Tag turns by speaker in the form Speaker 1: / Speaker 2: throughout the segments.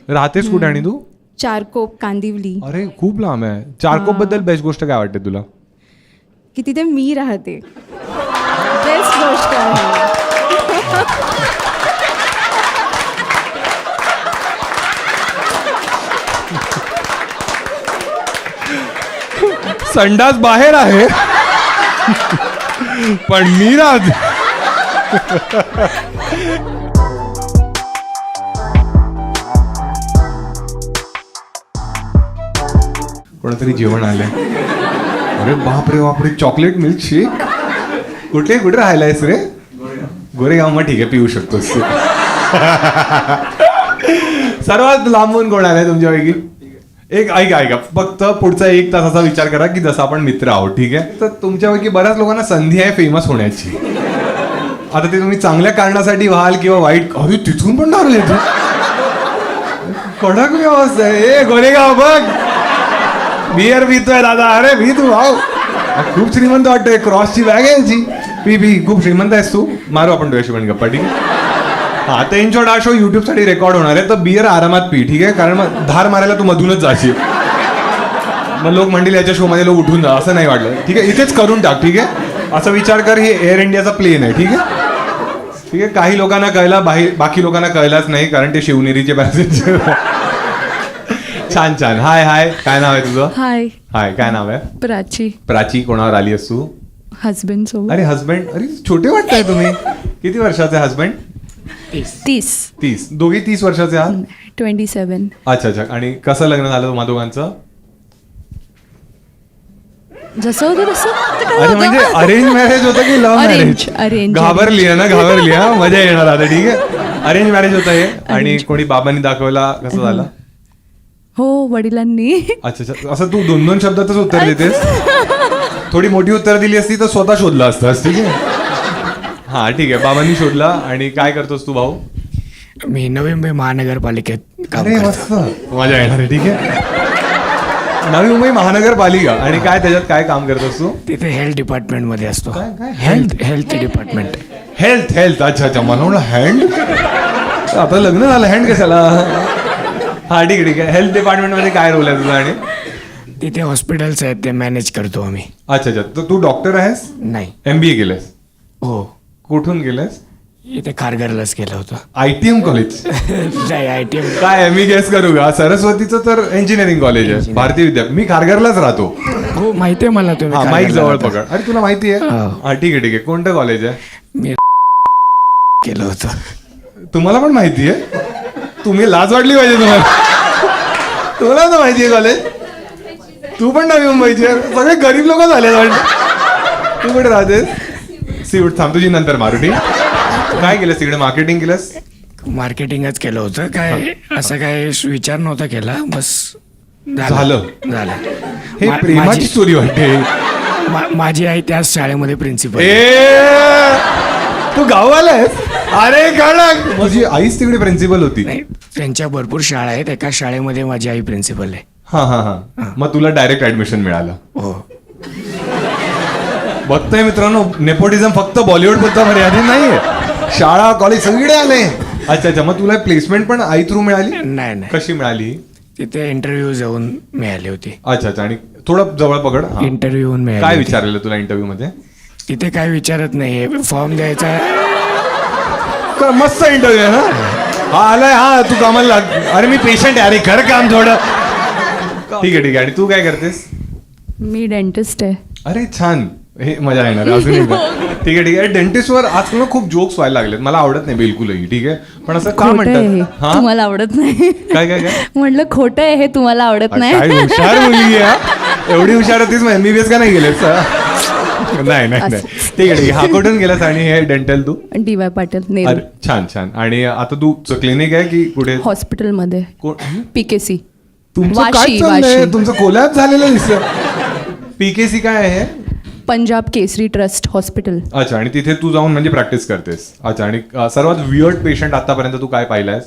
Speaker 1: राहतेस कुठे आणि तू?
Speaker 2: चारकोप, कांदिवली.
Speaker 1: अरे खूप लांब आहे. चारकोप बद्दल बेस्ट गोष्ट काय वाटते तुला?
Speaker 2: की तिथे मी राहते. बेस्ट गोष्ट आहे.
Speaker 1: संडास बाहेर आहे पण मी राहते. कोणतरी जेवण आलंय. अरे बापरे बापरे, चॉकलेट मिल्क शेक. कुठे कुठे राहिलायस रे? गोरेगाव. मग ठीक आहे, पिऊ शकतोस तू. सर्वात लांबून कोण आलाय तुमच्यापैकी? एक ऐका फक्त पुढचा 1 तासाचा विचार करा की जसं आपण मित्र आहोत, ठीक आहे? तर तुमच्यापैकी बऱ्याच लोकांना संधी आहे फेमस होण्याची. आता ते तुम्ही चांगल्या कारणासाठी व्हाल किंवा वाईट. अरे तिथून पण ठरले तू. कडक व्यवस्था आहे. ए गोरेगाव बघ, बियर पितोय दादा. अरे भी तू भाऊ, खूप श्रीमंत वाटतोय. क्रॉसची बॅग आहे याची. पी खूप श्रीमंत आहेस तू. मारू आपण तुझ्याशी पण गप्पा, ठीक आहे? हा, तर इन शॉर्ट हा शो युट्यूब साठी रेकॉर्ड होणार आहे. तर बियर आरामात पी, ठीक आहे? कारण मग धार मारायला तू मधूनच जाशील. मग लोक म्हणतील याच्या शो मध्ये लोक उठून जा, असं नाही वाटलं, ठीक आहे? इथेच करून टाक, ठीक आहे? असा विचार कर, हे एअर इंडियाचा प्लेन आहे, ठीक आहे? ठीक आहे. काही लोकांना कळला, बाकी लोकांना कळलाच नाही कारण ते शिवनेरीचे पॅसेंजर. छान छान. हाय, काय नाव आहे तुझं?
Speaker 2: हाय,
Speaker 1: काय नाव आहे?
Speaker 2: प्राची.
Speaker 1: कोणावर आली आहेस तू?
Speaker 2: हजबंड सोबत.
Speaker 1: अरे हजबंड. अरे छोटे वाटताय तुम्ही. किती वर्षाचे हजबंड?
Speaker 2: 30.
Speaker 1: दोघी 30 वर्षाचे आहात?
Speaker 2: 27.
Speaker 1: अच्छा. आणि कसं लग्न झालं तुम्हा दोघांचं?
Speaker 2: जसं होतं तसं.
Speaker 1: अरे म्हणजे अरेंज मॅरेज होतं की लव्ह मॅरेज?
Speaker 2: अरेंज.
Speaker 1: घाबरली ना. मजा येणार आता, ठीक आहे? अरेंज मॅरेज होतं हे. आणि कोणी बाबांनी दाखवला? कसं झालं?
Speaker 2: हो, वडिलांनी.
Speaker 1: अच्छा. असं तू 2 शब्दातच उत्तर देतेस? थोडी मोठी उत्तर दिली असती तर स्वतः शोधला असतास, ठीक आहे? हा, ठीक आहे. बाबांनी शोधला. आणि काय करतोस तू भाऊ?
Speaker 3: मी नवी मुंबई महानगरपालिकेत काम
Speaker 1: अरे
Speaker 3: करतो.
Speaker 1: मस्त, मजा येणार आहे, ठीक आहे? नवी मुंबई महानगरपालिका. आणि काय त्याच्यात काय काम करतोस तू?
Speaker 3: तिथे हेल्थ डिपार्टमेंट मध्ये असतो.
Speaker 1: काय?
Speaker 3: Health department.
Speaker 1: हेल्थ. अच्छा. मला म्हणलं हँड. आता लग्न झालं, हँड कशाला? हा, ठीक आहे. हेल्थ डिपार्टमेंट मध्ये काय रोल आहे तुझा? आणि
Speaker 3: तिथे हॉस्पिटल्स आहेत, ते मॅनेज करतो आम्ही.
Speaker 1: अच्छा. तर तू डॉक्टर आहेस?
Speaker 3: नाही.
Speaker 1: MBA केलंस?
Speaker 3: हो,
Speaker 1: कुठून केलंस?
Speaker 3: इथे खारघरलाच केलं होतं.
Speaker 1: ITM college?
Speaker 3: नाही, ITM.
Speaker 1: काय मी गेस करू का? सरस्वतीचं तर इंजिनिअरिंग कॉलेज आहे, भारतीय विद्यापीठ. मी खारघरलाच राहतो.
Speaker 3: हो, माहिती आहे मला. तुम्ही
Speaker 1: माईक
Speaker 3: खारघरला
Speaker 1: जवळ
Speaker 3: राहता.
Speaker 1: पकड. अरे तुला माहिती आहे?
Speaker 3: हो.
Speaker 1: हा, ठीक आहे. कोणतं कॉलेज आहे?
Speaker 3: मी केलं होतं.
Speaker 1: तुम्हाला पण माहिती आहे? तुम्ही लाज वाटली पाहिजे तुम्हाला. तुला तर माहिती आहे कॉलेज? तू पण नवी मुंबईची आहे. सगळे गरीब लोक झाले वाटत. तू कुठे राहतेस? सीट थांब, तुझी नंतर मारू, ठीक? काय केलंस तिकडे? मार्केटिंग केलंस?
Speaker 3: मार्केटिंगच केलं होतं. काय असं काय विचार नव्हता केला, बस
Speaker 1: झालं. हे प्रेमाची स्टोरी वाटते.
Speaker 3: माझी आई त्याच शाळेमध्ये प्रिन्सिपल.
Speaker 1: तू गावाला आहेस? अरे कडक. माझी आईच तिकडे प्रिन्सिपल होती.
Speaker 3: नाही, त्यांच्या भरपूर शाळा आहेत. एका शाळेमध्ये माझी आई प्रिन्सिपल आहे.
Speaker 1: हा. मग तुला डायरेक्ट ऍडमिशन मिळालं?
Speaker 3: हो.
Speaker 1: बघतोय मित्रांनो, नेपोटिझम फक्त बॉलिवूड पुरता मर्यादित नाहीये. शाळा कॉलेज सगळीकडे आले. अच्छा. मग तुला प्लेसमेंट पण आई थ्रू मिळाली?
Speaker 3: नाही.
Speaker 1: कशी मिळाली?
Speaker 3: तिथे इंटरव्ह्यू जाऊन मिळाली होती.
Speaker 1: अच्छा. आणि थोडं जवळ पकड.
Speaker 3: इंटरव्ह्यू मिळाली.
Speaker 1: काय विचारलेलं तुला इंटरव्ह्यू मध्ये?
Speaker 3: तिथे काय विचारत नाही, फॉर्म द्यायचा.
Speaker 1: मस्त इंटरव्ह्यू आहे ना? हा आलाय. हा, तू कामाला लाग. अरे मी पेशंट आहे. अरे कर काम थोडं. ठीक आहे. आणि तू काय करतेस?
Speaker 2: मी डेंटिस्ट आहे.
Speaker 1: अरे छान. हे मजा येणार अजून एकदा. ठीक आहे. डेंटिस्टवर आजकाल खूप जोक्स व्हायला लागलेत. मला आवडत नाही बिलकुलही, ठीक आहे? पण असं का म्हणतात? हा,
Speaker 2: तुम्हाला आवडत नाही?
Speaker 1: काय
Speaker 2: म्हटलं खोटं आहे हे, तुम्हाला आवडत नाही?
Speaker 1: काय हुशार मुलगी आहे. एवढी हुशार होतीच. MBBS का नाही गेलेस? नाही. ठीक आहे. हा, कुठून गेलास? आणि हे डेंटल तू?
Speaker 2: DY पाटील, नेहरू.
Speaker 1: छान. आणि आता तू क्लिनिक आहे की कुठे?
Speaker 2: हॉस्पिटलमध्ये. PKC.
Speaker 1: तुमचं काय चाललंय? तुमचं कोलॅप झालेलं दिसतं. PKC काय आहे?
Speaker 2: Punjab Kesari trust hospital.
Speaker 1: अच्छा. आणि तिथे तू जाऊन म्हणजे प्रॅक्टिस करतेस? अच्छा. आणि सर्वात वियर्ड पेशंट आतापर्यंत तू काय पाहिलायस?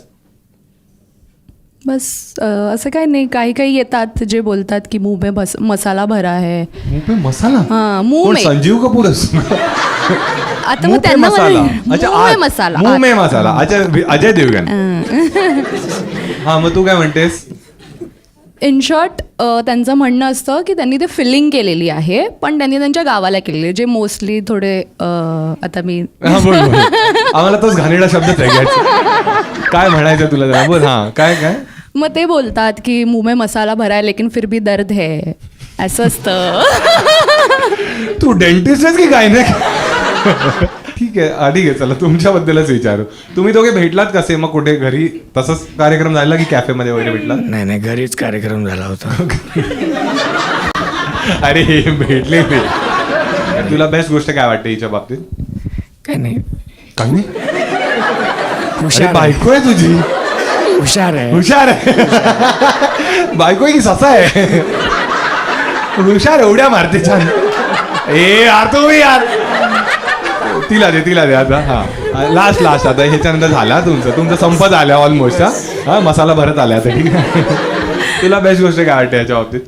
Speaker 2: बस असं काही नाही. काही काही येतात जे बोलतात की मुंह में मसाला भरा है.
Speaker 1: मुंह पे मसाला?
Speaker 2: हां, मुंह
Speaker 1: कोण,
Speaker 2: में.
Speaker 1: संजीव कपूर असतो?
Speaker 2: आता
Speaker 1: मुंह
Speaker 2: मग
Speaker 1: पे
Speaker 2: त्यांना
Speaker 1: मसाला. अच्छा,
Speaker 2: मुंह में
Speaker 1: आत.
Speaker 2: मसाला.
Speaker 1: मुंह में मसाला. अच्छा, अजय देवगन. हा, मग तू काय म्हणतेस?
Speaker 2: इन शॉर्ट त्यांचं म्हणणं असतं की त्यांनी ते फिलिंग केलेली आहे, पण त्यांनी त्यांच्या गावाला केलेली आहे, जे मोस्टली थोडे आता मी
Speaker 1: हा, बोल बोल. आम्हाला तोच घाणेरडा शब्दच आहे घ्यायचा. काय म्हणायचं तुला जरा बोल. हा, काय काय?
Speaker 2: मग ते बोलतात की मुंह में मसाला भरा है लेकिन फिर भी दर्द है, असं असतं.
Speaker 1: तू डेंटिस्ट आहेस की काय नाही? ठीक आहे, ठीक आहे, चला तुमच्याबद्दलच विचारू. तुम्ही दोघे भेटलात कसे? मग कुठे, घरी तसंच कार्यक्रम झाला की कॅफेमध्ये वगैरे भेटलात?
Speaker 3: नाही घरीच कार्यक्रम झाला होता.
Speaker 1: अरे भेटले ते. तुला बेस्ट गोष्ट काय वाटते हिच्या बाबतीत?
Speaker 3: काय नाही,
Speaker 1: काही नाही. अरे
Speaker 3: हुशार आहे.
Speaker 1: बायको आहे तुझी.
Speaker 3: हुशार आहे.
Speaker 1: हुशार आहे. बायको आहे की ससा आहे? हुशार एवढ्या मारते छान. ए यार तुम्ही यार, तिला दे आता. हा, लास्ट आता ह्याच्यानंतर झाला तुमचं संपत आल्या ऑलमोस्ट. हा, मसाला भरत आल्या आता. ठीक आहे. तुला बेस्ट गोष्ट काय वाटते याच्या बाबतीत?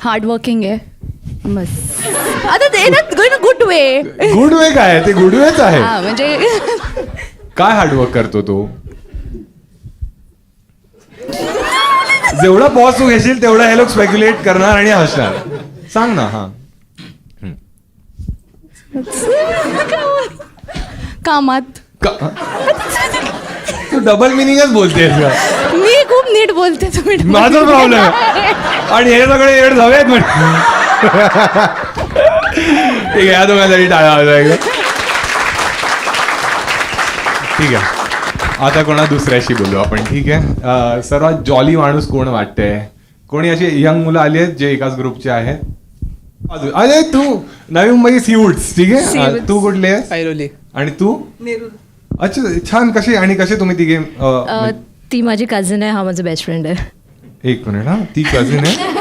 Speaker 2: हार्डवर्किंग आहे बस. आता ते ना गुड वे.
Speaker 1: गुड वे काय आहे? ते गुड वेच आहे.
Speaker 2: हा म्हणजे
Speaker 1: काय हार्डवर्क करतो तो? जेवढा पॉज तू घेशील तेवढा हे लोक स्पेक्युलेट करणार आणि हसणार. सांग ना. हा,
Speaker 2: कामात.
Speaker 1: तू डबल मिनिंगच बोलतेस का?
Speaker 2: मी खूप नीट बोलते, तुम्ही
Speaker 1: माझा प्रॉब्लेम आहे. आणि हे सगळे येड जाऊयात म्हण. ठीक आहे, या दोघांसाठी टाळा वाजवायला. ठीक आहे, आता कोणा दुसऱ्याशी बोलू आपण. ठीक आहे, सर्वात जॉली माणूस कोण वाटतंय? कोणी अशी यंग मुलं आली आहेत जे एकाच ग्रुपचे आहेत? अरे तू नवी मुंबई सीवूड्स. ठीक आहे,
Speaker 2: Seawoods.
Speaker 1: तू कुठली आहेस?
Speaker 4: ऐरोली.
Speaker 1: आणि तू? अच्छा, छान. कसे तुम्ही तिघे?
Speaker 5: ती माझी कझन आहे, हा माझा बेस्ट फ्रेंड आहे.
Speaker 1: एक मिनिट. हा, ती कझिन आहे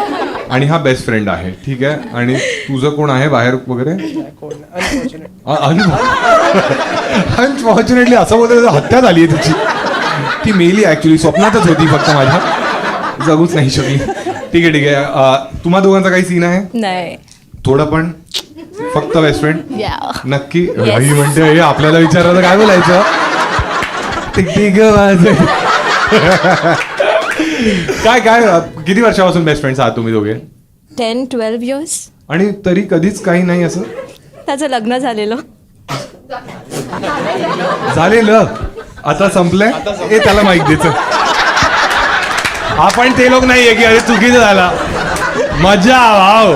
Speaker 1: आणि हा बेस्ट फ्रेंड आहे. ठीक आहे, आणि तुझं कोण आहे बाहेर वगैरे? अनफॉर्च्युनेटली असं बोलतो, हत्या झाली आहे तुझी. ती मेली ऍक्च्युली, स्वप्नातच होती फक्त माझ्या, जगूच नाही शकली. ठीक आहे. तुम्हा दोघांचा काही सीन आहे?
Speaker 5: नाही.
Speaker 1: थोडं पण? फक्त बेस्ट फ्रेंड?
Speaker 5: Yeah.
Speaker 1: नक्की?
Speaker 5: Yes.
Speaker 1: ही म्हणते हे आपल्याला विचारायला काय बोलायचं? ठीक आहे. काय किती वर्षापासून बेस्ट फ्रेंड्स आहात तुम्ही दोघे?
Speaker 5: 10-12 years.
Speaker 1: आणि तरी कधीच काही नाही असं
Speaker 5: त्याचं लग्न झालेलं.
Speaker 1: झालेलं? आता संपलंय? ए त्याला माहित द्यायचं. आपण ते लोक नाहीये की अरे चुकीचं झाला. मजा वाव.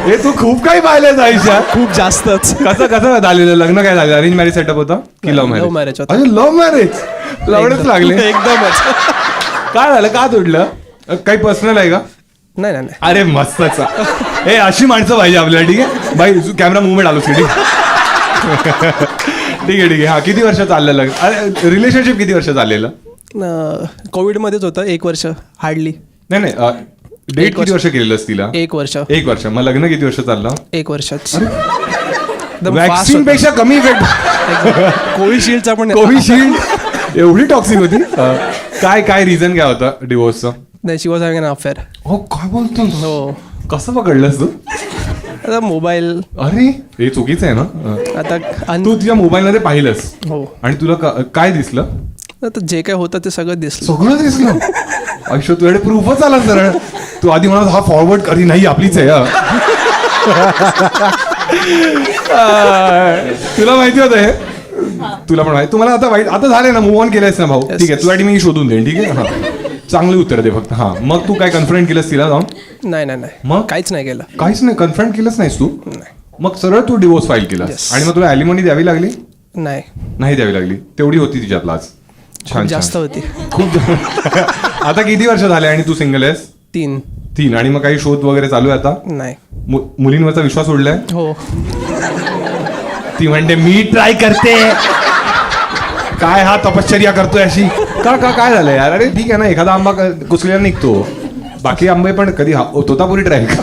Speaker 1: हे तू खूप काही पाहिलंय आयुष्यात.
Speaker 4: खूप जास्तच.
Speaker 1: कसं झालेलं लग्न? काय झालं? अरेंज मॅरेज सेटअप होता की लव्ह
Speaker 4: Love
Speaker 1: मॅरेज?
Speaker 4: marriage होतं.
Speaker 1: अरे लव्ह मॅरेज. लवडच लागले.
Speaker 4: एकदमच.
Speaker 1: काय झालं? का तुटलं? काही पर्सनल आहे का?
Speaker 4: नाही.
Speaker 1: अरे मस्तच. हे अशी माणसं पाहिजे आपल्याला. ठीक आहे बाई, कॅमेरा मुवमेंट आलोच की. ठीक आहे. हा, किती वर्ष चाललं लग्न? अरे रिलेशनशिप किती वर्ष चाललेलं?
Speaker 4: कोविडमध्येच होतं 1 वर्ष हार्डली.
Speaker 1: नाही डेट किती वर्ष केलेलंस तिला?
Speaker 4: 1 वर्ष.
Speaker 1: 1 वर्ष. मग लग्न किती वर्ष चाललं?
Speaker 4: 1 वर्षच.
Speaker 1: वॅक्सिन पेक्षा कमी इफेक्ट.
Speaker 4: कोविशिल्डचा पण
Speaker 1: कोविशिल्ड एवढी टॉक्सिक होती? काय रिझन काय होतं डिवोर्सचं?
Speaker 4: नाही, शी वॉज हॅविंग एन अफेअर.
Speaker 1: हो, काय बोलतो?
Speaker 4: हो.
Speaker 1: कसं पकडलंस तू?
Speaker 4: आता मोबाईल.
Speaker 1: अरे हे चुकीचं आहे ना?
Speaker 4: आता
Speaker 1: तू तुझ्या मोबाईल मध्ये पाहिलंस
Speaker 4: हो.
Speaker 1: आणि तुला काय दिसलं?
Speaker 4: आता जे काय होतं ते सगळं दिसलं.
Speaker 1: सगळं दिसलं. आयुष्य तुझ्याकडे प्रूफच आला सरळ. तू आधी म्हणत हा फॉरवर्ड करी नाही आपलीच आहे. तुला माहिती होतं हे? तुला पण माहिती? तुम्हाला आता वाईट आता झाले ना, मूव्ह ऑन केलंयस ना भाऊ?
Speaker 4: Yes,
Speaker 1: ठीक आहे,
Speaker 4: yes.
Speaker 1: तुझ्यासाठी मी शोधून देईन. ठीक आहे. हा, चांगली उत्तर दे फक्त. हा, मग तू काय कन्फ्रंट केलंस तिला जाऊन?
Speaker 4: नाही.
Speaker 1: मग?
Speaker 4: काहीच नाही केलं.
Speaker 1: काहीच नाही कन्फ्रंट केलंच नाहीस तू?
Speaker 4: नाही.
Speaker 1: मग सरळ तू डिवोर्स फाईल केलास.
Speaker 4: Yes.
Speaker 1: आणि मग तुला ॲलिमनी द्यावी लागली?
Speaker 4: नाही.
Speaker 1: द्यावी लागली. तेवढी होती तिच्यात लाज. छान
Speaker 4: जास्त
Speaker 1: छान.
Speaker 4: होती.
Speaker 1: खूप. आता किती वर्ष झाले आणि तू सिंगल आहेस?
Speaker 4: 3.
Speaker 1: आणि मग काही शोध वगैरे चालू आहे आता?
Speaker 4: नाही.
Speaker 1: मुलींवरचा विश्वास उडलाय?
Speaker 4: हो.
Speaker 1: ती म्हणते मी ट्राय करते. काय हा तपश्चर्या करतोय अशी? काय झालंय यार? अरे ठीक आहे ना, एखादा आंबा कुचलेला निघतो. बाकी आंबे पण कधी तोतापुरी ट्राय कर.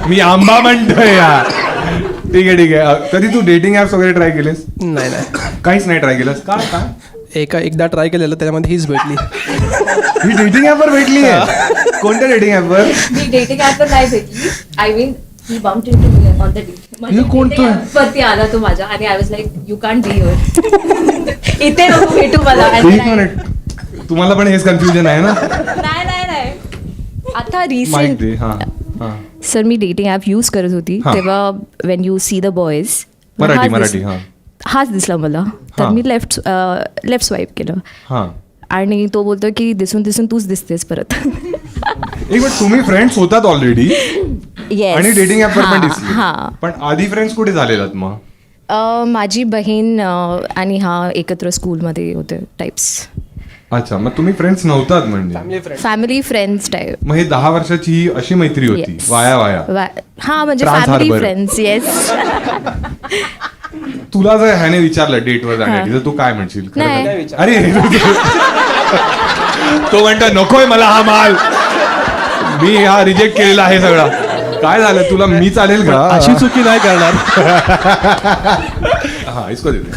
Speaker 1: मी आंबा म्हणतोय यार. ठीक आहे. कधी तू डेटिंग ऍप्स वगैरे ट्राय केलेस?
Speaker 4: नाही.
Speaker 1: काहीच नाही ट्राय केलंस? काय?
Speaker 4: एकदा ट्राय केलेलं त्याच्यामध्ये हीच भेटली.
Speaker 1: ही डेटिंग ॲपवर भेटली आहे. कोणत्या डेटिंग ॲपवर?
Speaker 5: मी डेटिंग ॲपवर नाही भेटली. I mean he bumped into me on the day.
Speaker 1: हे कोणतं?
Speaker 5: वरती आला तो माझ्या आणि I was like you can't be here. इथे नको भेटू मला.
Speaker 1: एक मिनिट, तुम्हाला पण हेच कन्फ्युजन आहे ना?
Speaker 5: नाही आता
Speaker 1: माहिती
Speaker 5: रिसेंट
Speaker 1: आहे. हां हां.
Speaker 5: सर मी डेटिंग ॲप यूज करत होती
Speaker 1: हा.
Speaker 5: तेव्हा Wien you see the boys
Speaker 1: Marathi हां
Speaker 5: हाच दिसला मला. तर
Speaker 1: हा.
Speaker 5: मी लेफ्ट स्वाईप केलं
Speaker 1: हां.
Speaker 5: आणि तो बोलतो की दिसून दिसून तूच दिसतेस परत.
Speaker 1: एक मिनिट, तुम्ही फ्रेंड्स होतात ऑलरेडी
Speaker 5: येस
Speaker 1: आणि डेटिंग ॲपवर पण दिसली.
Speaker 5: हां.
Speaker 1: पण आधी फ्रेंड्स कुठे झालेलात मग?
Speaker 5: माझी बहीण आणि हा एकत्र स्कूलमध्ये होते टाईप्स.
Speaker 1: अच्छा, मग तुम्ही फ्रेंड्स नव्हतात म्हणजे?
Speaker 5: Family friends type.
Speaker 1: मग हे 10 वर्षाची ही अशी मैत्री होती?
Speaker 5: Yes.
Speaker 1: वाया
Speaker 5: हा म्हणजे
Speaker 1: Trans
Speaker 5: family
Speaker 1: Harbor.
Speaker 5: Friends. Yes.
Speaker 1: तुला जर ह्याने विचारलं डेटवर जाण्यासाठी तर तू काय म्हणशील? खरं
Speaker 5: नाही.
Speaker 1: तर? अरे तो म्हणतो नकोय मला हा माल, मी हा रिजेक्ट केलेला आहे सगळा. काय झालं तुला? मी चालेल का?
Speaker 4: अशी चुकी नाही करणार.
Speaker 1: हा इसको देते.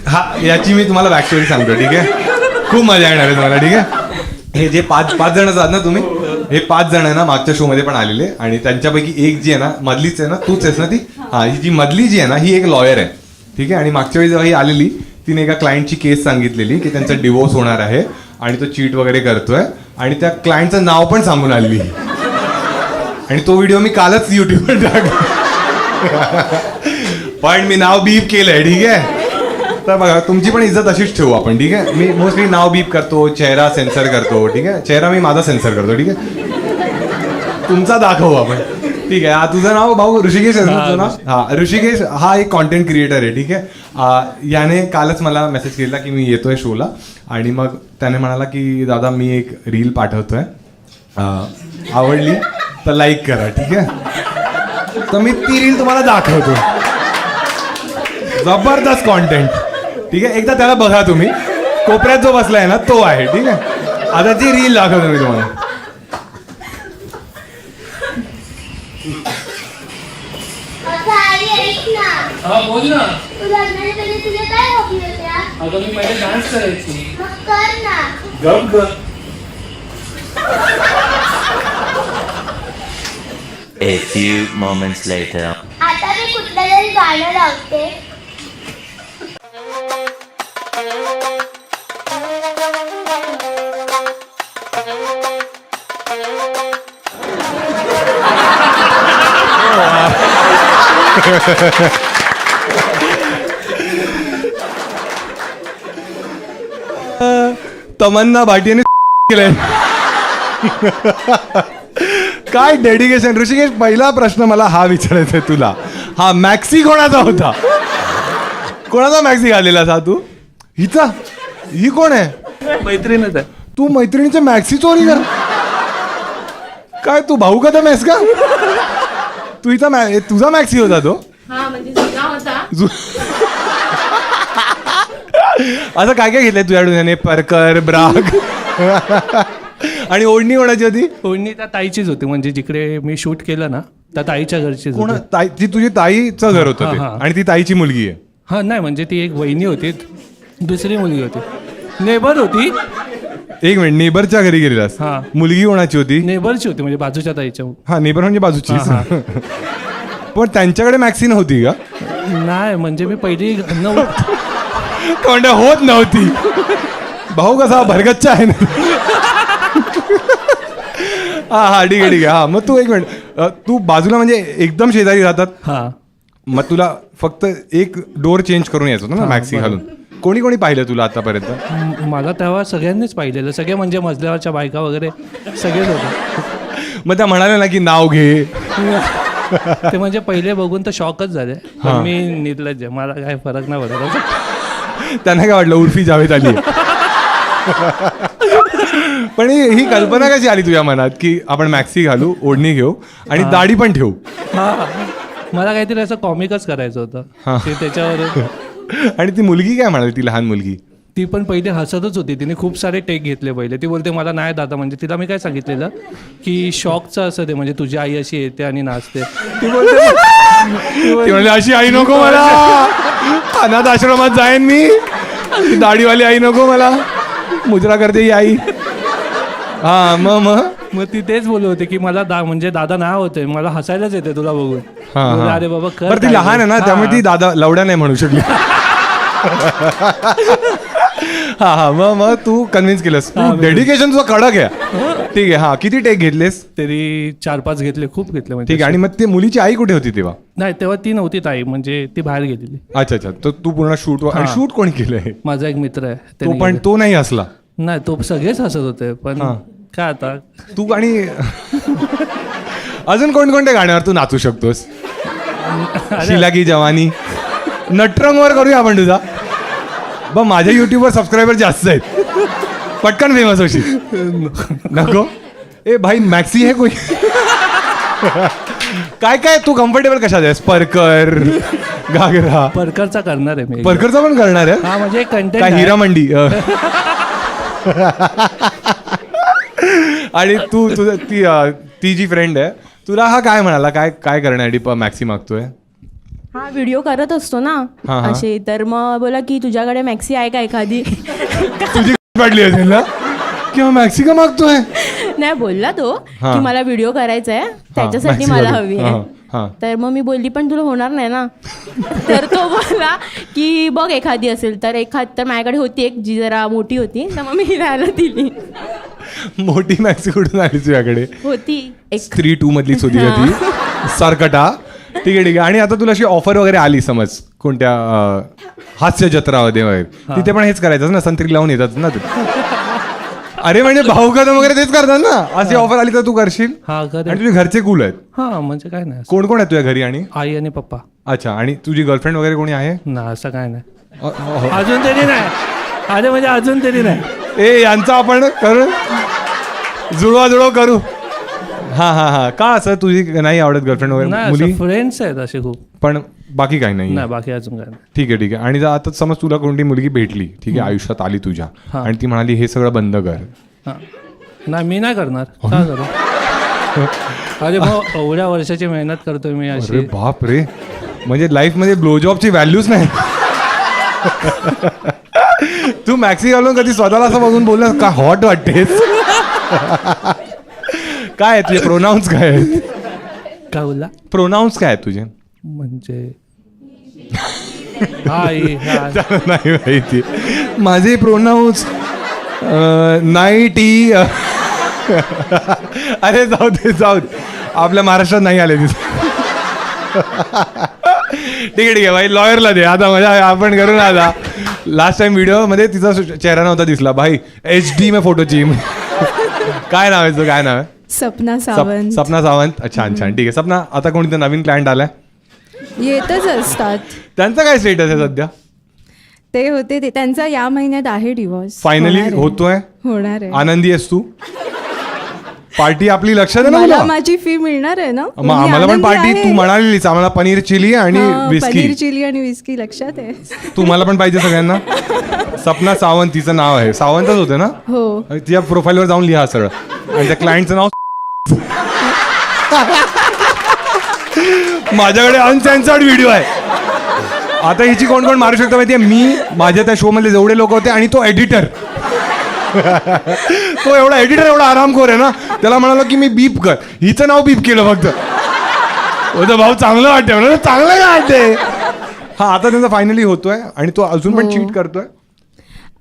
Speaker 1: हा याची मी तुम्हाला बॅक स्टोरी सांगतो, ठीक आहे? खूप मजा येणार आहे तुम्हाला, ठीक आहे? हे जे पाच जण आहात ना तुम्ही, हे 5 जण आहे ना मागच्या शो मध्ये पण आलेले, आणि त्यांच्यापैकी एक जी आहे ना, मधलीच आहे ना, तूच आहेस ना ती? हा, ही जी मधली जी आहे ना, ही एक लॉयर आहे, ठीक आहे? आणि मागच्या वेळी जेव्हा ही आलेली, तिने एका क्लायंटची केस सांगितलेली की त्यांचा डिवोर्स होणार आहे आणि तो चीट वगैरे करतोय, आणि त्या क्लायंटचं नाव पण सांगून आलेली. आणि तो व्हिडिओ मी कालच युट्यूबवर टाकला, पण मी नाव बीप केलंय, ठीक आहे? तर बघा, तुमची पण इज्जत अशीच ठेवू आपण, ठीक आहे? मी मोस्टली नाव बीप करतो, चेहरा सेन्सर करतो, ठीक आहे? चेहरा मी माझा सेन्सर करतो, ठीक आहे? तुमचा दाखवू आपण, ठीक आहे? हा, तुझं नाव भाऊ ऋषिकेश आहे ना तुझं नाव? हा, ऋषिकेश हा एक कॉन्टेंट क्रिएटर आहे, ठीक आहे? याने कालच मला मेसेज केला की मी येतोय शोला, आणि मग त्याने म्हणाला की दादा मी एक रील पाठवतोय, आवडली तर लाईक करा, ठीक आहे? तर मी ती रील तुम्हाला दाखवतो. जबरदस्त कॉन्टेंट, ठीक आहे? एकदा त्याला बघा तुम्ही. कोपऱ्यात जो बसलाय ना तो आहे, ठीक आहे? आता ती रील दाखवतो मी तुम्हाला.
Speaker 6: बोल ना. तू लग्नाच्या पहिले तुझ्या काय हॉबी होत्या? अगं मी पहिले डान्स करायची. मग कर ना. गप ग.
Speaker 7: A few moments later.
Speaker 6: आता मी कुठलं तरी गाणं लावते.
Speaker 1: तमन्ना भाटियाने केलंय. काय डेडिकेशन. ऋषिकेश, पहिला प्रश्न मला हा विचारायचा आहे तुला. हा मॅक्सी कोणाचा होता? कोणाचा मॅक्सी घालेला सा तू? हिचा? ही कोण आहे?
Speaker 4: मैत्रीणच आहे.
Speaker 1: तू मैत्रिणीच्या मॅक्सी चोरी कर? काय तू भाऊ कदम आहेस का? तू हिचा तुझा मॅक्सी होता तो?
Speaker 5: हा म्हणजे जुना होता.
Speaker 1: असं काय काय घेतलंय तुझ्याकडून याने? परकर, ब्राग आणि ओढणी कोणाची होती?
Speaker 8: ओढणी त्या ताईचीच होती, म्हणजे जिकडे मी शूट केलं ना त्या ताईच्या घरचीच
Speaker 1: कोण?
Speaker 8: होती.
Speaker 1: ती तुझी ताईचं घर होतं ते?
Speaker 8: हा, हा.
Speaker 1: आणि ती ताईची मुलगी आहे?
Speaker 8: हा नाही, म्हणजे ती एक वहिनी होती, दुसरी मुलगी होती, नेबर होती.
Speaker 1: एक मिनिट, नेबरच्या घरी गेलेलास?
Speaker 8: हा.
Speaker 1: मुलगी कोणाची होती?
Speaker 8: नेबरची होती, म्हणजे बाजूच्या ताईच्या.
Speaker 1: हा, नेबर म्हणजे बाजूची.
Speaker 8: हा,
Speaker 1: पण त्यांच्याकडे मॅक्सिन होती का?
Speaker 8: नाही म्हणजे मी पहिली
Speaker 1: कोणत्या होत नव्हती. भाऊ कसा भरगच्चा आहे ना. हा ठीक आहे, ठीक आहे. हा, मग तू एक मिनिट, तू बाजूला म्हणजे एकदम शेजारी राहतात?
Speaker 8: हा.
Speaker 1: मग तुला फक्त एक डोर चेंज करून यायचं होतं ना मॅक्सी घालून? कोणी कोणी पाहिलं तुला आतापर्यंत?
Speaker 8: मला तेव्हा सगळ्यांनीच पाहिलेलं, सगळे म्हणजे मजल्यावरच्या बायका वगैरे सगळेच होते.
Speaker 1: मग त्या म्हणाल्या ना की नाव घे?
Speaker 8: ते म्हणजे पहिले बघून तर शॉकच झाले, पण मी निर्लज्ज, मला काय फरक नाही पडत.
Speaker 1: त्यांना काय वाटलं उर्फी जावेद आली? पण ही कल्पना कशी आली तुझ्या मनात की आपण मॅक्सी घालू, ओढणी घेऊ आणि दाढी पण ठेवू?
Speaker 8: हा, मला काहीतरी असं कॉमिकच करायचं होतं ते त्याच्यावर.
Speaker 1: आणि ती मुलगी काय म्हणाली, ती लहान मुलगी?
Speaker 8: ती पण पहिले हसतच होती. तिने खूप सारे टेक घेतले पहिले. ती बोलते मला नाही दादा, म्हणजे तिला मी काय सांगितलेलं की शॉकचं असं ते, म्हणजे तुझी आई अशी येते आणि नाचते. ती बोलते
Speaker 1: ती म्हणली अशी आई नको मला, अनाथ आश्रमात जाईन मी, ती दाढीवाली आई नको मला, मुजरा करते ही आई. हा मग
Speaker 8: ती तेच बोलत होते की मला म्हणजे दादा नाही होते, मला हसायलाच येते तुला बघून. बोलले, अरे बाबा कर.
Speaker 1: बरं ती लहान आहे ना, त्यामुळे ती दादा लवड्या नाही म्हणू शकली. हा मग तू कन्व्हिन्स केलंस. डेडिकेशन तुझं कडक आहे. ठीक आहे. हा किती टेक घेतलेस?
Speaker 8: तरी 4-5 घेतले, खूप घेतले म्हणजे.
Speaker 1: ठीक आहे. आणि मग ती मुलीची आई कुठे होती तेव्हा?
Speaker 8: नाही तेव्हा ती नव्हती ताई, म्हणजे ती बाहेर गेलेली.
Speaker 1: अच्छा. तर तू पूर्ण शूट कोणी केलंय?
Speaker 8: माझा एक मित्र आहे,
Speaker 1: तो
Speaker 8: त्याने
Speaker 1: पण
Speaker 8: केलं.
Speaker 1: तो नाही हसला?
Speaker 8: नाही, तो सगळेच हसत होते, पण काय आता.
Speaker 1: तू आणि अजून कोणकोणत्या गाण्यावर तू नाचू शकतोस? शिला की जवानी, नटरंगवर करूया आपण तुझा. माझ्या युट्यूबवर सबस्क्रायबर जास्त आहेत, पटकन फेमस होशील. नको ए भाई, मॅक्सी है कोई? काय तू कम्फर्टेबल कशात आहेस? परकर, घागरा?
Speaker 8: परकरचा करणार आहे मी.
Speaker 1: परकरचा पण करणार आहे?
Speaker 8: हा म्हणजे कंटेंट
Speaker 1: काय हिरा मंडी? आणि तू तुझं ती जी फ्रेंड आहे तुला हा काय म्हणाला, काय करण्यासाठी मॅक्सी मागतोय?
Speaker 9: हा व्हिडिओ करत असतो ना असे, तर मग बोला की तुझ्याकडे मॅक्सी आहे का एखादी?
Speaker 1: तुझी पडली असेल ना किंवा मॅक्सी का मागतोय?
Speaker 9: नाही बोलला तो की मला व्हिडिओ करायचा आहे, त्याच्यासाठी मला हवी आहे. तर मग मी बोलली पण तुला होणार नाही ना. तर तो बोलला की बघ एखादी असेल तर. तर माझ्याकडे होती एक जी जरा मोठी होती, तर मग मी राहायला दिली.
Speaker 1: मोठी मॅक्सी कुठून आली तुझ्याकडे?
Speaker 9: होती एक
Speaker 1: स्त्री 2 मधलीच होती का ती? सरकटा. ठीक आहे. आणि आता तुला अशी ऑफर वगैरे आली समज कोणत्या हास्य जत्रामध्ये वगैरे, तिथे पण हेच करायचं ना, संत्री लावून येतात ना तू? अरे म्हणजे भाऊ कदम वगैरे तेच करतात ना. अशी ऑफर आली तर तू करशील?
Speaker 8: हा कर.
Speaker 1: आणि तुझे घरचे कूल आहेत?
Speaker 8: हा म्हणजे काय नाही.
Speaker 1: कोण कोण आहे तुझ्या घरी? आणि
Speaker 8: आई आणि पप्पा.
Speaker 1: अच्छा. आणि तुझी गर्लफ्रेंड वगैरे कोणी आहे?
Speaker 8: ना असं काय नाही, अजून तरी नाही. अरे म्हणजे अजून तरी नाही.
Speaker 1: ए यांचा आपण करू, जुळवा करू. हा का असं तुझी नाही आवडत गर्लफ्रेंड वगैरे? मुली
Speaker 8: फ्रेंड्स आहेत असे खूप,
Speaker 1: पण बाकी काही नाही?
Speaker 8: नाही बाकी अजून काय नाही.
Speaker 1: ठीक आहे. आणि जर आता समज तुला कोणती मुलगी भेटली, ठीक आहे, आयुष्यात आली तुझ्या, आणि ती म्हणाली हे सगळं बंद कर,
Speaker 8: नाही मी नाही करणार. का करू? अरे मग एवढ्या वर्षाची मेहनत करतोय मी अशी.
Speaker 1: अरे बाप रे, म्हणजे लाईफ मध्ये ब्लो जॉबची व्हॅल्यूच नाही. तू मॅक्सी घालून कधी स्वतःला असं बघून बोललास का हॉट वाटतेस? काय आहे तुझे प्रोनाऊन्स? काय आहेत?
Speaker 8: काय बोलला?
Speaker 1: प्रोनाऊन्स काय आहेत तुझे?
Speaker 8: म्हणजे
Speaker 1: नाही माहिती माझे प्रोनाऊन्स. नाही टी. अरे जाऊ दे, आपल्या महाराष्ट्रात नाही आले तिथे. ठीक आहे भाई, लॉयरला दे आता. मजा आपण करू ना आता. लास्ट टाइम व्हिडिओ मध्ये तिचा चेहरा नव्हता दिसला भाई. HD में फोटो चाहिए. काय नाव आहे तुझं? काय नाव आहे?
Speaker 2: सपना सावंत.
Speaker 1: सपना सावंत. छान. ठीक आहे. सपना, आता कोणीतरी नवीन क्लायंट आलाय?
Speaker 2: येतच असतात.
Speaker 1: त्यांचा काय स्टेटस आहे सध्या?
Speaker 2: ते होते ते, त्यांचा या महिन्यात आहे डिवोर्स.
Speaker 1: फायनली होतोय?
Speaker 2: होणार आहे.
Speaker 1: आनंदी आहेस तू? पार्टी आपली लक्षात आहे ना?
Speaker 2: मला माझी फी मिळणार आहे ना.
Speaker 1: मग आम्हाला पण पार्टी. तू म्हणालीस आम्हाला पनीर चिली आणि विस्की.
Speaker 2: पनीर चिली आणि विस्की लक्षात आहे.
Speaker 1: तुम्हाला पण पाहिजे सगळ्यांना? सपना सावंत तिचं नाव आहे. सावंतच होते ना?
Speaker 2: हो.
Speaker 1: तिच्या प्रोफाईलवर जाऊन लिहा सगळं. आणि त्या क्लायंटचं नाव माझ्याकडे अनसेन्सर्ड व्हिडिओ आहे. आता हिची कोण कोण मारू शकतो माहितीये? मी, माझ्या त्या शो मधले जेवढे लोक होते, आणि तो एडिटर. तो एवढा एडिटर एवढा आरामखोर आहे ना, त्याला म्हणालो की मी बीप कर, हिचं नाव बीप केलं फक्त. होतं भाऊ चांगलं वाटतंय म्हणून. चांगलं काय वाटतंय? हा आता त्यांचा फायनली होतोय आणि तो अजून पण चीट करतोय.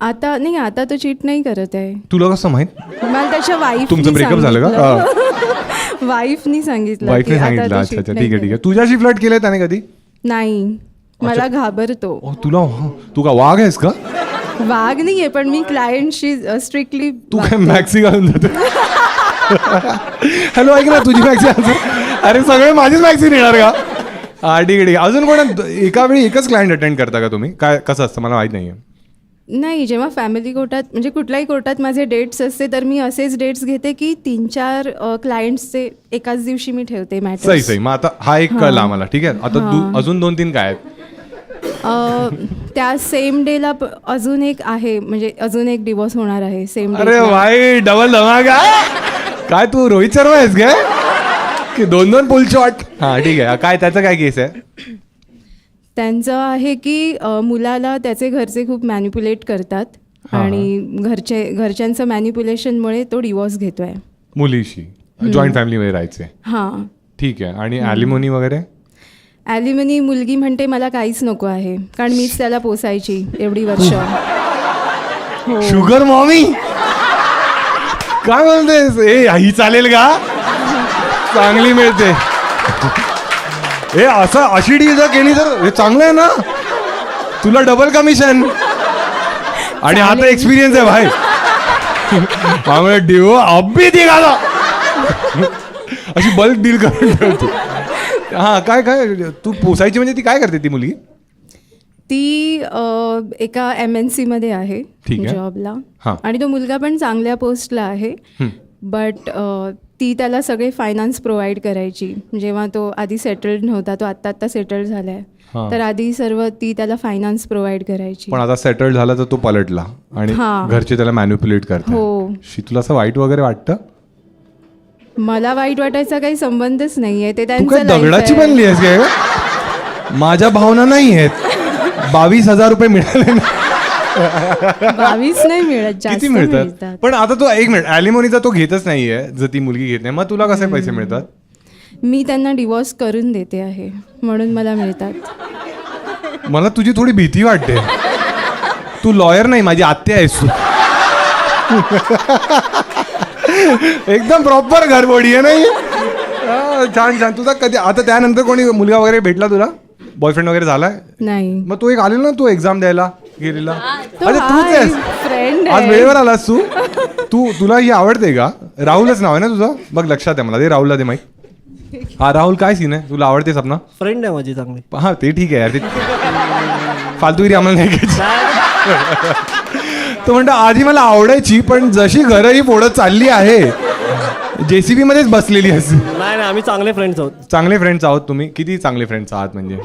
Speaker 2: आता नाही, आता तो चीट नाही करत आहे.
Speaker 1: तुला कसं माहित?
Speaker 2: मला त्याच्या वाईफ.
Speaker 1: तुमचं ब्रेकअप झालं का?
Speaker 2: वाईफनी सांगितलं.
Speaker 1: वाईफने सांगितलं. अच्छा. ठीक आहे. तुझ्याशी फ्लर्ट केलंय त्याने कधी?
Speaker 2: नाही, मला घाबरतो.
Speaker 1: तू का वाघ आहेस का?
Speaker 2: वाघ नाहीये, पण मी क्लायंटशी स्ट्रिक्टली.
Speaker 1: तू काय मॅक्सी घालून जातो? हॅलो ऐक ना, तुझी मॅक्सी असेल? अरे सगळे माझीच मॅक्सी येणार का? हा ठीक आहे. अजून कोण एका वेळी एकच क्लायंट अटेंड करता का तुम्ही? काय कसं असतं मला माहित नाहीये.
Speaker 2: नाही, जेव्हा फॅमिली कोर्टात म्हणजे कुठल्याही कोर्टात माझे डेट्स असते तर मी असेच डेट्स घेते की 3-4 क्लायंट्सचे एकाच दिवशी मी ठेवते मॅटर.
Speaker 1: सही. मग आता हा एक कळला आम्हाला. ठीक आहे. आता अजून 2-3 काय आहेत?
Speaker 9: त्या सेम डेला अजून एक आहे, म्हणजे अजून एक डिवोर्स होणार आहे सेम
Speaker 1: अरे भाई डबल धमाका. काय तू रोहित शर्मा आहेस काय की 2 पुल शॉट? हा ठीक आहे. काय त्याचं काय केस आहे?
Speaker 9: त्यांचं आहे की मुलाला त्याचे घरचे खूप मॅनिप्युलेट करतात आणि घरच्यांचं मॅनिप्युलेशनमुळे तो डिवोर्स घेतोय.
Speaker 1: मुलीशी जॉईंट फॅमिलीमध्ये राहायचे.
Speaker 9: हां.
Speaker 1: ठीक आहे. आणि ॲलिमोनी वगैरे?
Speaker 9: ॲलिमनी मुलगी म्हणते मला काहीच नको आहे, कारण मीच त्याला पोसायची एवढी वर्ष.
Speaker 1: शुगर मॉमी काय बोलतेस? ही चालेल का? चांगली मिळते. अशी डील जर केली तर हे चांगलं आहे ना, तुला डबल कमिशन. आणि आता एक्सपिरियन्स आहे भाई. त्यामुळे डिओ अब्बी दिघाला अशी बल्क डील करून ठेवतो. हा काय काय तू पोसायची म्हणजे ती काय करते ती मुलगी?
Speaker 9: ती एका MNC मध्ये आहे जॉबला, आणि तो मुलगा पण चांगल्या पोस्टला आहे. बट ती त्याला सगळे फायनान्स प्रोव्हाइड करायची. जेव्हा तो आधी सेटल्ड नव्हता, तो आत्ता सेटल्ड झालाय, तर आधी सर्व ती त्याला फायनान्स प्रोव्हाइड करायची.
Speaker 1: पण आता सेटल्ड झाला तर तो पलटला आणि घरचे त्याला मॅन्युप्युलेट करतात.
Speaker 9: हो.
Speaker 1: तुला असं वाईट वगैरे वाटतं?
Speaker 9: मला वाईट वाटायचा काही संबंधच नाहीये. ते
Speaker 1: तू काय
Speaker 9: त्यांचं
Speaker 1: दगडाची बनली आहेस काय? माझ्या भावना नाही आहेत. 22,000 रुपये मिळाले ना.
Speaker 9: 22 नाही मिळत, जास्त
Speaker 1: किती मिळतात? पण आता तो एक मिनिट, ॲलिमोनीचा तो घेतच नाहीये जर ती मुलगी घेत नाही, मग तुला कसे पैसे मिळतात?
Speaker 9: मी त्यांना डिवोर्स करून देते आहे म्हणून मला मिळतात.
Speaker 1: मला तुझी थोडी भीती वाटते. तू लॉयर नाही, माझी आत्या आहेस तू. एकदम प्रॉपर घरबोडी आहे नाही. छान छान. तुझा कधी आता त्यानंतर कोणी मुलगा वगैरे भेटला तुला? बॉयफ्रेंड वगैरे झालाय?
Speaker 9: नाही.
Speaker 1: मग तू एक आलेला ना, तू एक्झाम द्यायला गेलेला. अरे तूच आहेस.
Speaker 9: फ्रेंड
Speaker 1: आज वेळेवर आलास तू. तुला ही आवडते का? राहुलच नाव आहे ना तुझं? बघ लक्षात आहे मला. ते राहुलला दे माईक. हा राहुल, काय सीन आहे? तुला आवडते सपना?
Speaker 4: फ्रेंड आहे माझी चांगली.
Speaker 1: हा ते ठीक आहे यार, ते फालतूगिरी आम्हाला नाही घ्यायची. तो म्हणतो आधी मला आवडायची, पण जशी घरं ही पुढं चालली आहे JCB मध्येच बसलेली असते.
Speaker 4: नाही आम्ही चांगले फ्रेंड्स आहोत.
Speaker 1: चांगले फ्रेंड्स आहोत तुम्ही? किती चांगले फ्रेंड्स आहात म्हणजे?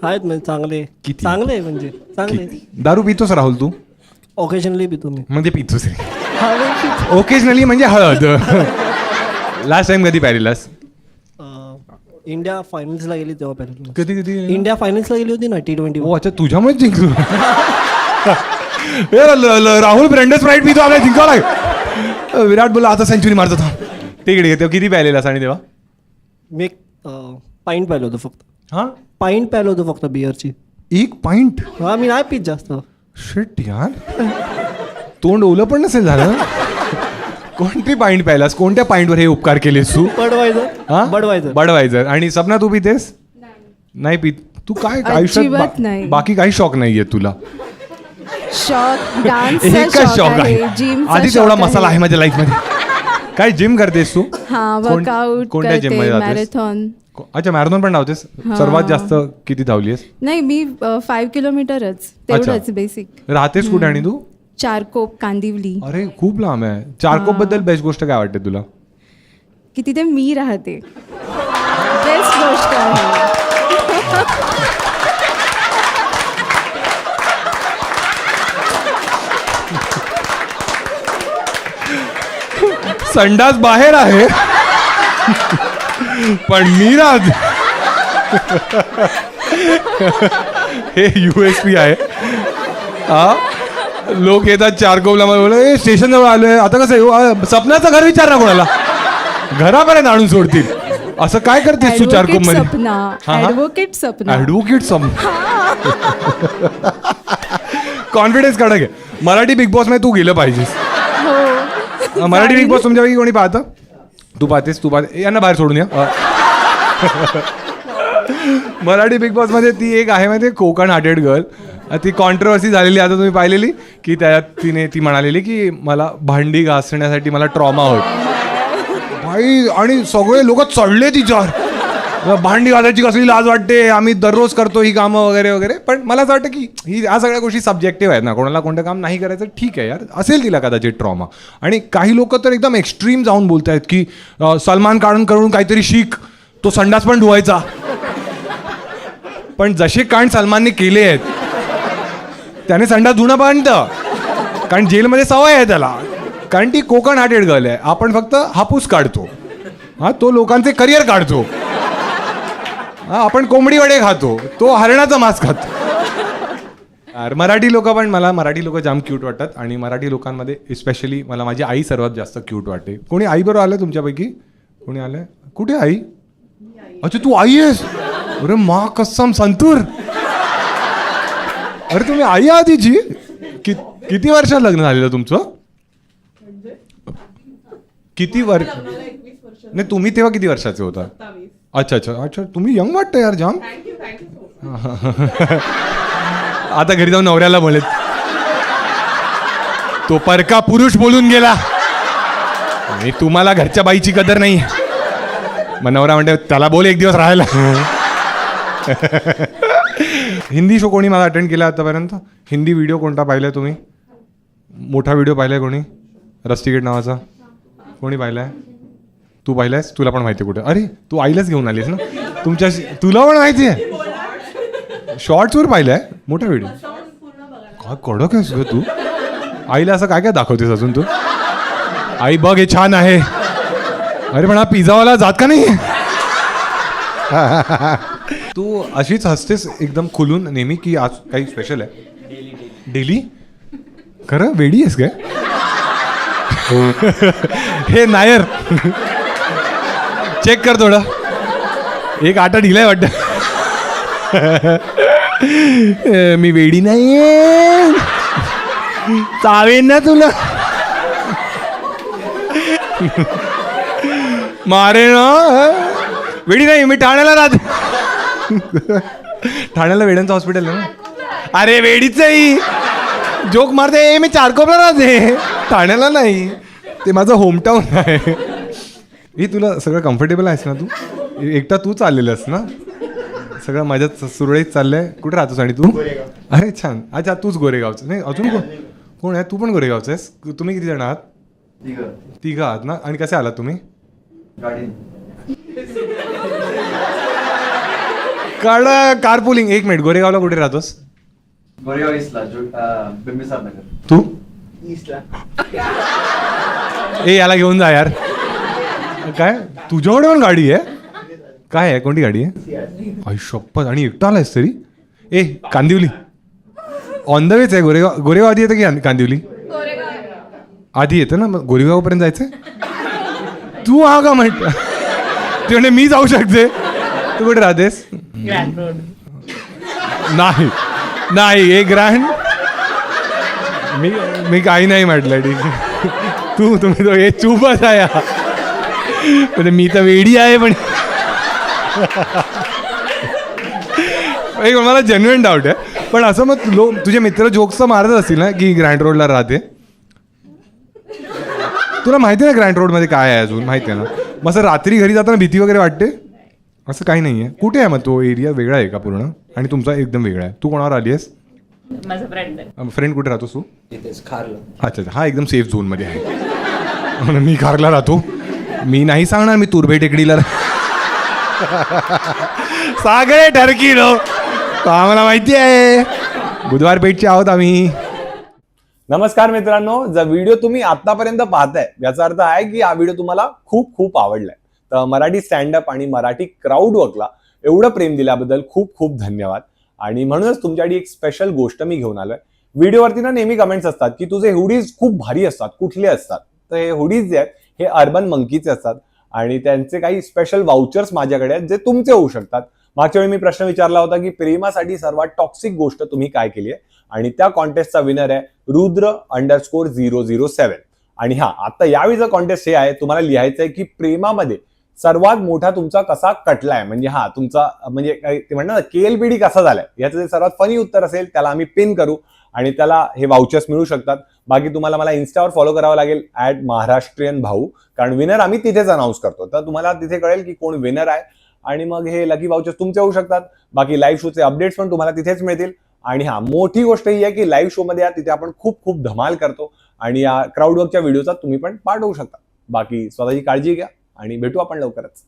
Speaker 4: आहेत म्हणजे चांगले.
Speaker 1: किती?
Speaker 4: चांगले म्हणजे चांगले.
Speaker 1: दारू पितोस राहुल तू?
Speaker 4: ओकेजनली पितो मी.
Speaker 1: म्हणजे पितोस रे? ओकेजनली म्हणजे हळद. लास्ट टाइम कधी प्यायलेलास?
Speaker 4: इंडिया फायनल्सला गेली तेव्हा पहिल्यांदा.
Speaker 1: कधी
Speaker 4: इंडिया फायनल्सला गेली होती ना T20.
Speaker 1: हो अच्छा, तुझ्यामुळेच जिंकलो. राहुल ब्रँडस स्प्राईट पितो, आपल्याला जिंकावं लागेल. विराट बोला आता सेंचुरी मारतो थांब. तिकडे तेव्हा किती प्यायलेलास? आणि तेव्हा
Speaker 4: मी एक पाईंट प्यायलो होतो फक्त.
Speaker 1: हा
Speaker 4: पाईंट प्यायलो होतो फक्त बिअरची.
Speaker 1: 1 पॉइंट?
Speaker 4: हा मी नाही पित जास्त.
Speaker 1: शिट यार, तोंड ओलं पण नसेल झालं. कोणती पाईंट प्यायलास? कोणत्या पाईंटवर हे उपकार केलेस तू? बडवायझर. आणि सपना तू पितेस? नाही पित. तू काय आयुष्यात बाकी काही शॉक नाहीये तुला?
Speaker 9: शॉक डान्स
Speaker 1: एकच शॉक आहे. आधी तेवढा मसाला आहे माझ्या लाईफ मध्ये. काय जिम करतेस तू?
Speaker 9: हां, वर्कआउट
Speaker 1: कोणत्या जिम मध्ये जातेस?
Speaker 9: मॅरेथॉन.
Speaker 1: अच्छा, मॅरेथॉन पण धावतेस? सर्वात जास्त किती धावलीस?
Speaker 9: नाही, मी 5 किलोमीटरच, तेवढंच बेसिक.
Speaker 1: राहतेस कुठे आणि तू?
Speaker 9: चारकोप, कांदिवली.
Speaker 1: अरे खूप लांब आहे. चारकोप बद्दल बेस्ट गोष्ट काय वाटते तुला?
Speaker 9: की तिथे मी राहते. बेस्ट गोष्ट आहे.
Speaker 1: संडास बाहेर आहे पण मी राहते. हे USP आहे. हा, लोक येतात चारकोपला, मला बोलले स्टेशन जवळ आलोय, आता कसं येऊ? सपनाचं घर विचार ना कोणाला, घरापर्यंत आणून सोडतील. असं काय करतेस तू चारकोप मध्ये?
Speaker 9: ॲडव्होकेट सपना.
Speaker 1: कॉन्फिडन्स कडक आहे. मराठी बिग बॉस मध्ये तू गेलं पाहिजेस. मराठी बिग बॉस तुमच्यापैकी कोणी पाहतं? तू पाहतेस? यांना बाहेर सोडून या. मराठी बिग बॉस मध्ये ती एक आहे माहिती, कोकण हार्टेड गर्ल. ती कॉन्ट्रोवर्सी झालेली आता तुम्ही पाहिलेली, की त्यात ती म्हणालेली की मला भांडी घासण्यासाठी मला ट्रॉमा होत भाई, आणि सगळे लोक चढले तिच्यावर. भांडी घासायची कसली लाज वाटते, आम्ही दररोज करतो ही कामं वगैरे वगैरे. पण मला असं वाटतं की ह्या सगळ्या गोष्टी सब्जेक्टिव्ह आहेत ना. कोणाला कोणतं काम नाही करायचं, ठीक आहे यार, असेल तिला कदाचित ट्रॉमा. आणि काही लोक तर एकदम एक्स्ट्रीम जाऊन बोलत आहेत की सलमान खान कडून काहीतरी शिक, तो संडास पण धुवायचा. पण जसे कांड सलमानने केले आहेत त्याने संडास धुणं बांधतं, कारण जेलमध्ये सवय आहे त्याला, कारण ती कोकण हार्टेड गर्ल आहे. आपण फक्त हापूस काढतो, हा तो लोकांचे करिअर काढतो. हा आपण कोंबडी वडे खातो, तो हरणाचा मांस खातो. यार मराठी लोक पण, मला मराठी लोक जाम क्यूट वाटतात. आणि मराठी लोकांमध्ये स्पेशली मला माझी आई सर्वात जास्त क्यूट वाटते. कोणी आई बरोबर आलं तुमच्यापैकी? कोणी आलंय? कुठे आई? अच्छा तू आई आहेस? अरे मा कसम संतूर. अरे तुम्ही आई आहात तिची? किती वर्षात लग्न झालेलं तुमचं? किती वर्ष? नाही तुम्ही तेव्हा किती वर्षाचे होता? अच्छा अच्छा अच्छा, तुम्ही यंग वाटतं यार जाम. आता घरी जाऊन नवऱ्याला बोलेत, तो परका पुरुष बोलून गेला, आणि तुम्हाला घरच्या बाईची कदर नाही. मग नवरा म्हणते त्याला बोल एक दिवस राहायला. हिंदी शो कोणी मला अटेंड केला आतापर्यंत? हिंदी व्हिडिओ कोणता पाहिलाय तुम्ही? मोठा व्हिडिओ पाहिलाय कोणी? रस्टिकेट नावाचा कोणी पाहिलाय? तू पाहिलायस? तुला पण माहिती कुठे? अरे तू आईलाच घेऊन आलीस ना तुमच्याशी, तुला पण माहिती आहे. शॉर्ट्सवर पाहिलाय मोठा व्हिडिओ? काय कडक आहेस ग तू. आईला असं काय काय दाखवतेस अजून तू? आई बघ हे छान आहे. अरे पण हा पिझ्झावाला जात का नाही? तू अशीच हसतेस एकदम खुलून नेहमी, की आज काही स्पेशल आहे? डेली? खरं वेडी आहेस काय? हे नायर चेक कर थोडं, एक आटा ढिलाय वाटतं. मी वेडी नाहीये, चावेन ना तुला. मारे ना. वेडी नाही, मी ठाण्याला राहते. ठाण्याला वेड्यांचं हॉस्पिटल आहे ना. अरे वेडीच आहे, जोक मारते. मी चारकोपला राहते, ठाण्याला नाही. ते माझं होमटाऊन आहे. हे तुला सगळं कम्फर्टेबल आहेस ना? तू एकटा तू चाललेलंस ना? सगळं माझ्यात सुरळीत चाललंय. कुठे राहतोस आणि तू? अरे छान. अच्छा तूच गोरेगावचं? नाही अजून कोण आहे? तू पण गोरेगावचं आहेस? तुम्ही किती जण आहात? तिघं आहात ना. आणि कसे आलात तुम्ही? Car pulling. एक मिनिट, गोरेगावला कुठे राहतोस?
Speaker 10: गोरेगाव ईस्टला, बिंबिसार नगर.
Speaker 1: तू?
Speaker 10: ईस्टला.
Speaker 1: ए याला घेऊन जा यार. काय तुझ्याकडे पण गाडी आहे? काय आहे, कोणती गाडी आहे? आई शपथ. आणि एकटा आलायस तरी? ए कांदिवली ऑन द वेच आहे. गोरेगाव आधी येतं की कांदिवली आधी येतं ना? मग गोरेगावपर्यंत जायचंय. तू हा का म्हणत? ते म्हणजे मी जाऊ शकते. तू कुठे राहतेस? नाही नाही हे ग्रँड मी काही नाही म्हटलं. ठीक आहे तुम्ही तो हे चूपच आहे. म्हणजे मी तर वेडी आहे पण. मला जेन्युइन डाऊट आहे. पण असं मग तुझे मित्र जोक्स तर मारत असतील ना की ग्रँड रोडला राहते? तुला माहिती आहे ना ग्रँड रोडमध्ये काय आहे अजून? माहिती आहे ना? मग असं रात्री घरी जाताना भीती वगैरे वाटते? असं काही नाही आहे. कुठे आहे मग तो एरिया? वेगळा आहे का पूर्ण? आणि तुमचा एकदम वेगळा आहे. तू कोणावर आली आहेस?
Speaker 5: माझा फ्रेंड आहे.
Speaker 1: फ्रेंड कुठे राहतोस तू?
Speaker 10: खारला.
Speaker 1: अच्छा अच्छा, हा एकदम सेफ झोनमध्ये आहे. मी खारला राहतो. मी नाही सांगणार मी तुरबे टेकडीला सागरे ठरकी लो. आम्हाला माहिती आहे बुधवार पेठचे आहोत आम्ही.
Speaker 11: नमस्कार मित्रांनो, जर व्हिडिओ तुम्ही आतापर्यंत पाहताय याचा अर्थ आहे की हा व्हिडिओ तुम्हाला खूप खूप आवडलाय. तर मराठी स्टँडअप आणि मराठी क्राऊड वर्कला एवढं प्रेम दिल्याबद्दल खूप खूप धन्यवाद. आणि म्हणूनच तुमच्यासाठी एक स्पेशल गोष्ट मी घेऊन आलोय. व्हिडिओवरती ना नेहमी कमेंट्स असतात की तुझे हुडीज खूप भारी असतात, कुठले असतात? तर हे हुडीज जे आहेत हे अर्बन मंकीचे असतात आणि त्यांचे काही स्पेशल वाउचर्स माझ्याकडे आहेत जे तुमचे होऊ शकतात. मागच्या वेळी मी प्रश्न विचारला होता की प्रेमासाठी सर्वात टॉक्सिक गोष्ट तुम्ही काय केली आहे, आणि त्या कॉन्टेस्टचा विनर आहे रुद्र_007. आणि हा आता यावेळीचं कॉन्टेस्ट हे आहे, तुम्हाला लिहायचं आहे की प्रेमामध्ये सर्वात मोठा तुमचा कसा कटलाय, म्हणजे हा तुमचा म्हणजे ते म्हणतात KLPD कसा झालाय याचं जे सर्वात फनी उत्तर असेल त्याला आम्ही पिन करू आणि त्याला हे वाउचर्स मिळू शकतात. बाकी तुम्हाला मला इन्स्टावर फॉलो करावं लागेल @महाराष्ट्रीयन भाऊ, कारण विनर आम्ही तिथेच अनाऊन्स करतो. तर तुम्हाला तिथे कळेल की कोण विनर आहे आणि मग हे लकी वाउचर्स तुमचे होऊ शकतात. बाकी लाईव्ह शोचे अपडेट्स पण तुम्हाला तिथेच मिळतील. आणि हा मोठी गोष्ट ही आहे की लाईव्ह शो मध्ये तिथे आपण खूप खूप धमाल करतो आणि या क्राऊड वर्कच्या व्हिडिओचा तुम्ही पण पार्ट होऊ शकता. बाकी स्वतःची काळजी घ्या आणि भेटू आपण लवकरच.